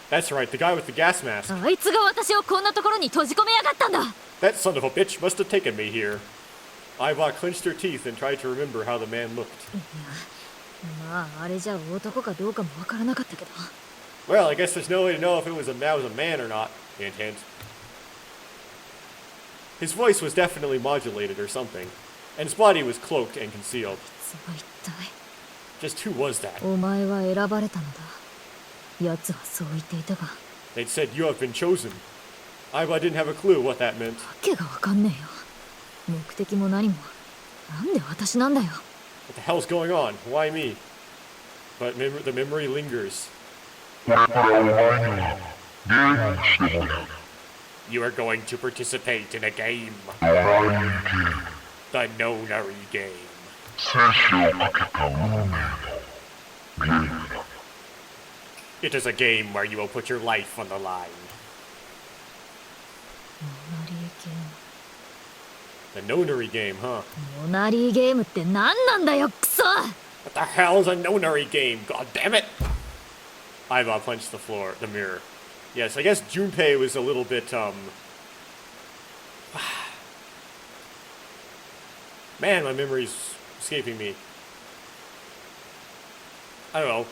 That's right, the guy with the gas mask. あいつが私をこんなところに閉じ込めやがったんだ。 That son of a bitch must have taken me here. Aiba clenched her teeth and tried to remember how the man looked. まああれじゃ男かどうかもわからなかったけど。 Well, I guess there's no way to know if it was a man or not. Hint, hint. His voice was definitely modulated or something, and his body was cloaked and concealed. その一体。 Just who was that? お前は選ばれたのだ。奴はそう言っていたが。 They'd said you have been chosen. Aiba didn't have a clue what that meant. わけがわかんねえよ。目的も何も。なんで私なんだよ。 What the hell's going on? Why me? But the memory lingers. You are going to participate in a game. The nonary game. It is a game where you will put your life on the line. The nonary game, huh? モナリーゲームって何なんだよ、クソ What the hell is a nonary game? God damn it! Iva punched the mirror. Yes, I guess Junpei was a little bit, Man, my memory's escaping me. I don't know.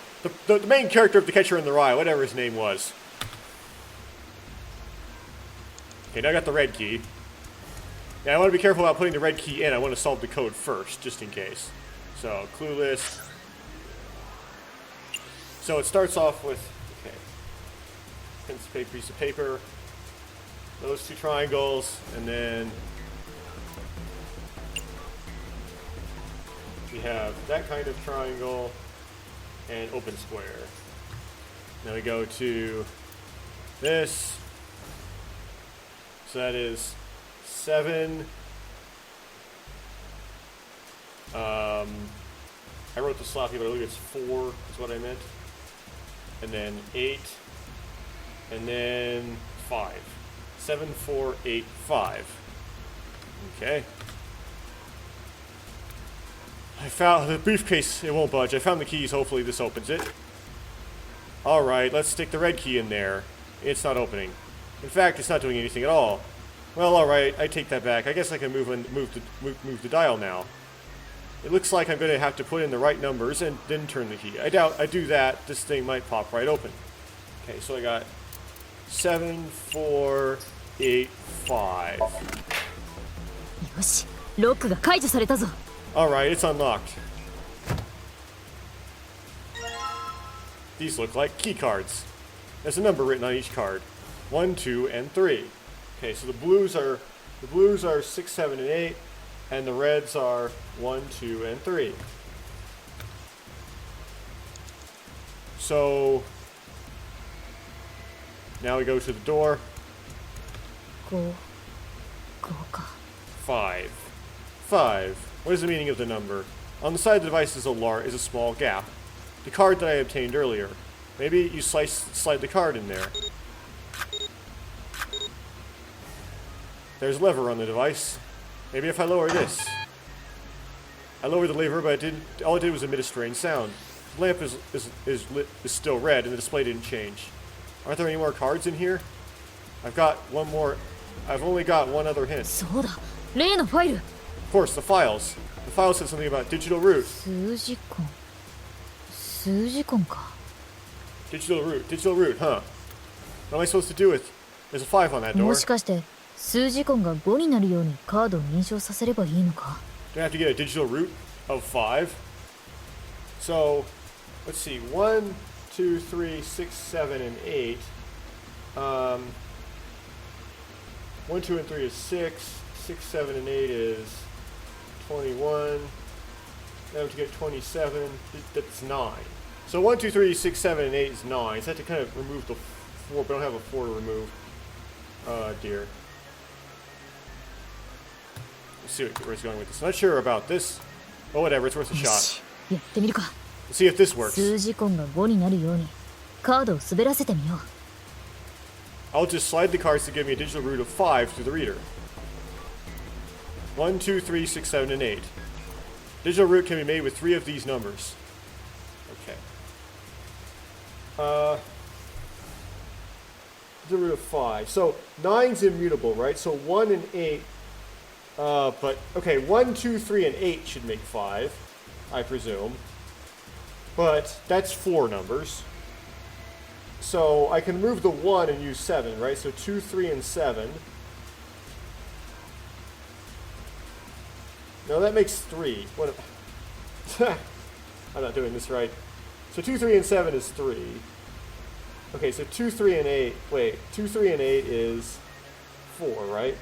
The main character of The Catcher in the Rye, whatever his name was. Okay, now I got the red key. Yeah, I want to be careful about putting the red key in. I want to solve the code first, just in case. So, clue list. So it starts off with, okay, piece of paper, those two triangles, and then we have that kind of triangle and open square. Now we go to this. So that is 7. I wrote the sloppy, but I believe it's 4 is what I meant. And then 8. And then 5. 7, 4, 8, 5. Okay. I found the briefcase. It won't budge. I found the keys. Hopefully this opens it. Alright, let's stick the red key in there. It's not opening. In fact, it's not doing anything at all. Well, alright, I take that back. I guess I can move the dial now. It looks like I'm going to have to put in the right numbers and then turn the key. I doubt I do that, this thing might pop right open. Okay, so I got 7, 4, 8, 5. よし、ロックが解除されたぞ。 Alright, it's unlocked. These look like key cards. There's a number written on each card. 1, 2, and 3. Okay, so the blues are 6, 7, and 8, and the reds are 1, 2, and 3. So now we go to the door. 5 5. 5. What is the meaning of the number? On the side of the device is a small gap. The card that I obtained earlier. Maybe you slide the card in there. There's a lever on the device. Maybe if I lower this. I lowered the lever, but all it did was emit a strange sound. The lamp is still red, and the display didn't change. Aren't there any more cards in here? I've got one more. I've only got one other hint. そうだ、例のファイル。 Of course, the files. The file said something about digital root. 数字痕。数字痕か。 Digital root, huh? What am I supposed to do with? There's a 5 on that door. もしかして数字痕が5になるようにカードを認証させればいいのか。 Do I have to get a digital root of 5? So, let's see. 1, 2, 3, 6, 7, and 8. 1, 2, and 3 is 6. 6, 7, and 8 is 21. Now to get 27, that's 9. So 1, 2, 3, 6, 7, and 8 is 9. So I have to kind of remove the 4, but I don't have a 4 to remove. Dear. Let's see where it's going with this. I'm not sure about this. But whatever, it's worth a shot. やってみるか。 Let's see if this works. 数字痕が5になるようにカードを滑らせてみよう。 I'll just slide the cards to give me a digital root of 5 through the reader. 1, 2, 3, 6, 7, and 8. Digital root can be made with 3 of these numbers. Okay. Digital root of 5. So 9's immutable, right? So 1 and 8. But okay, 1, 2, 3, and 8 should make 5, I presume. But that's 4 numbers. So I can remove the 1 and use 7, right? So 2, 3, and 7. No, that makes 3. What? I'm not doing this right. So 2, 3, and 7 is 3. Okay, so 2, 3, and 8. Wait, 2, 3, and 8 is 4, right?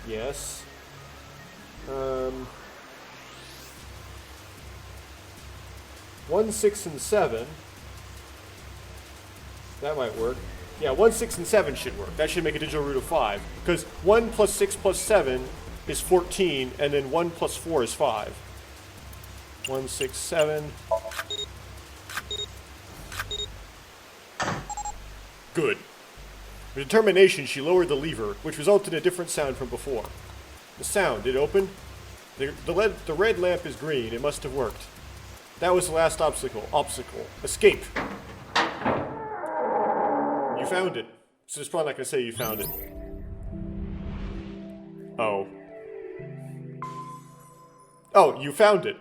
Yes. 1, 6, and 7. That might work. Yeah, 1, 6, and 7 should work. That should make a digital root of 5. Because 1 plus 6 plus 7 is 14, and then 1 plus 4 is 5. 1, 6, 7. Good. With determination, she lowered the lever, which resulted in a different sound from before. The sound, did it open? The red lamp is green. It must have worked. That was the last obstacle. Escape. You found it. So it's probably not going to say you found it. Oh. Oh, you found it.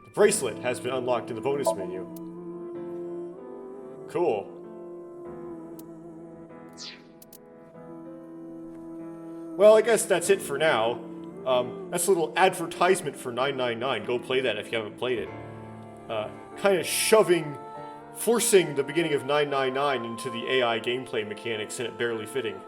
The bracelet has been unlocked in the bonus menu. Cool. Well, I guess that's it for now. That's a little advertisement for 999. Go play that if you haven't played it. Kind of forcing the beginning of 999 into the AI gameplay mechanics and it barely fitting.